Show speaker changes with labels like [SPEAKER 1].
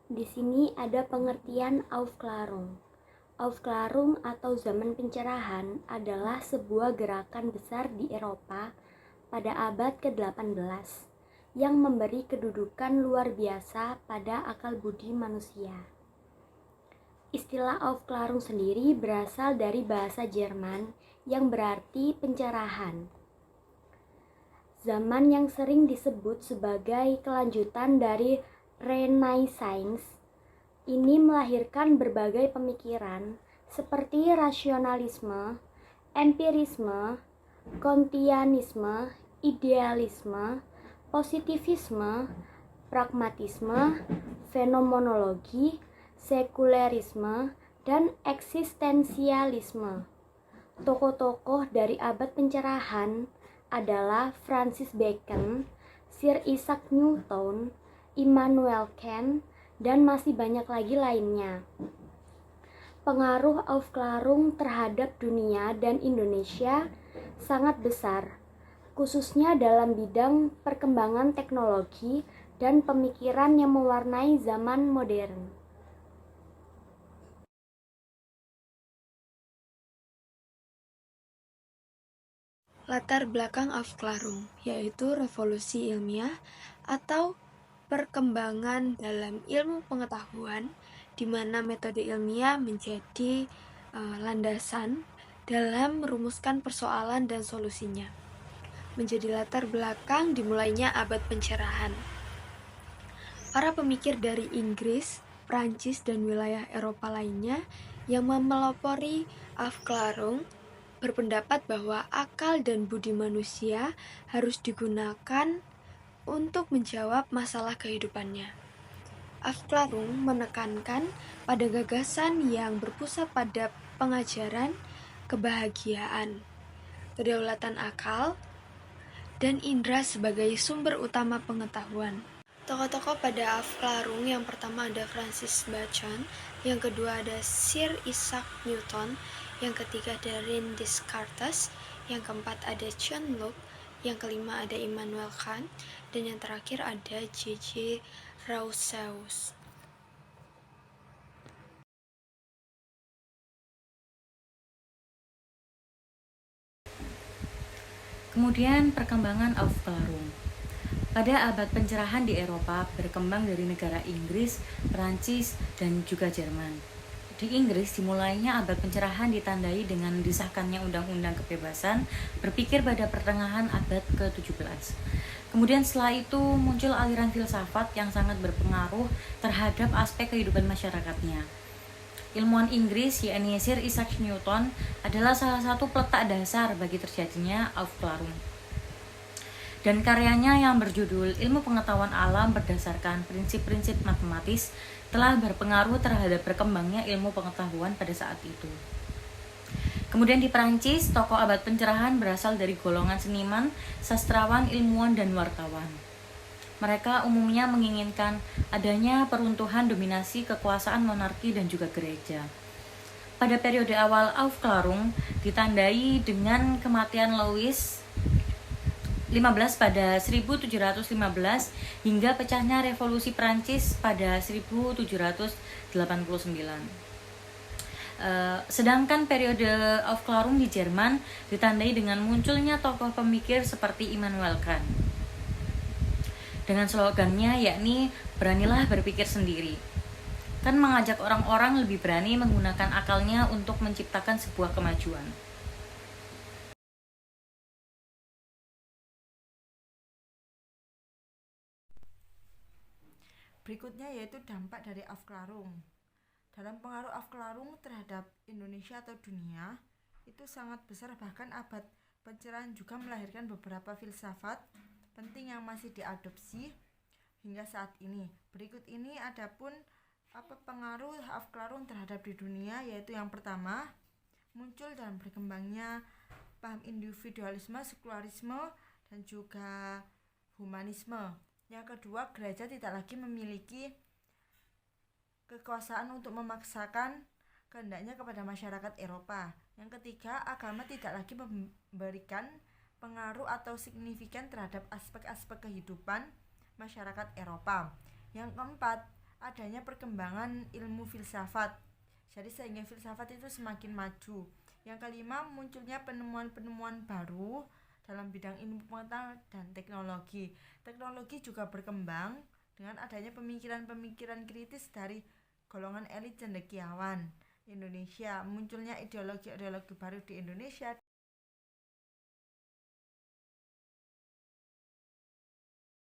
[SPEAKER 1] Di sini ada pengertian Aufklärung. Aufklärung atau zaman pencerahan adalah sebuah gerakan besar di Eropa pada abad ke-18 yang memberi kedudukan luar biasa pada akal budi manusia. Istilah Aufklärung sendiri berasal dari bahasa Jerman yang berarti pencerahan. Zaman yang sering disebut sebagai kelanjutan dari Renaissance ini melahirkan berbagai pemikiran seperti rasionalisme, empirisme, Kantianisme, idealisme, positivisme, pragmatisme, fenomenologi, sekulerisme, dan eksistensialisme. Tokoh-tokoh dari abad pencerahan adalah Francis Bacon, Sir Isaac Newton, Immanuel Kant, dan masih banyak lagi lainnya. Pengaruh Aufklärung terhadap dunia dan Indonesia sangat besar, khususnya dalam bidang perkembangan teknologi dan pemikiran yang mewarnai zaman modern.
[SPEAKER 2] Latar belakang Aufklärung yaitu revolusi ilmiah atau perkembangan dalam ilmu pengetahuan di mana metode ilmiah menjadi landasan dalam merumuskan persoalan dan solusinya. Menjadi latar belakang dimulainya abad pencerahan. Para pemikir dari Inggris, Prancis, dan wilayah Eropa lainnya yang memelopori Aufklärung berpendapat bahwa akal dan budi manusia harus digunakan untuk menjawab masalah kehidupannya. Aufklärung menekankan pada gagasan yang berpusat pada pengajaran, kebahagiaan, kedaulatan akal, dan indera sebagai sumber utama pengetahuan. Tokoh-tokoh pada Aufklärung yang pertama ada Francis Bacon, yang kedua ada Sir Isaac Newton, yang ketiga ada René Descartes, yang keempat ada John Locke, yang kelima ada Immanuel Kant, dan yang terakhir ada J.J. Rousseau.
[SPEAKER 3] Kemudian perkembangan Aufklärung. Pada abad pencerahan di Eropa berkembang dari negara Inggris, Perancis, dan juga Jerman. Di Inggris dimulainya abad pencerahan ditandai dengan disahkannya Undang-Undang Kebebasan berpikir pada pertengahan abad ke-17. Kemudian setelah itu muncul aliran filsafat yang sangat berpengaruh terhadap aspek kehidupan masyarakatnya. Ilmuwan Inggris yakni Sir Isaac Newton adalah salah satu peletak dasar bagi terjadinya Aufklärung. Dan karyanya yang berjudul Ilmu Pengetahuan Alam berdasarkan prinsip-prinsip matematis telah berpengaruh terhadap berkembangnya ilmu pengetahuan pada saat itu. Kemudian di Perancis, tokoh abad pencerahan berasal dari golongan seniman, sastrawan, ilmuwan, dan wartawan. Mereka umumnya menginginkan adanya peruntuhan dominasi kekuasaan monarki dan juga gereja. Pada periode awal Aufklärung ditandai dengan kematian Louis XV pada 1715 hingga pecahnya revolusi Prancis pada 1789. Sedangkan periode Aufklärung di Jerman ditandai dengan munculnya tokoh pemikir seperti Immanuel Kant dengan slogannya yakni beranilah berpikir sendiri. Kant mengajak orang-orang lebih berani menggunakan akalnya untuk menciptakan sebuah kemajuan.
[SPEAKER 4] Berikutnya yaitu dampak dari Aufklärung. Dalam pengaruh Aufklärung terhadap Indonesia atau dunia itu sangat besar, bahkan abad pencerahan juga melahirkan beberapa filsafat penting yang masih diadopsi hingga saat ini. Berikut ini adapun pengaruh Aufklärung terhadap di dunia, yaitu yang pertama muncul dan berkembangnya paham individualisme, sekularisme, dan juga humanisme. Yang kedua, gereja tidak lagi memiliki kekuasaan untuk memaksakan kehendaknya kepada masyarakat Eropa. Yang ketiga, agama tidak lagi memberikan pengaruh atau signifikan terhadap aspek-aspek kehidupan masyarakat Eropa. Yang keempat, adanya perkembangan ilmu filsafat. Jadi sehingga filsafat itu semakin maju. Yang kelima, munculnya penemuan-penemuan baru dalam bidang ilmu pengetahuan dan teknologi. Teknologi juga berkembang dengan adanya pemikiran-pemikiran kritis dari golongan elit cendekiawan Indonesia. Munculnya ideologi-ideologi baru di Indonesia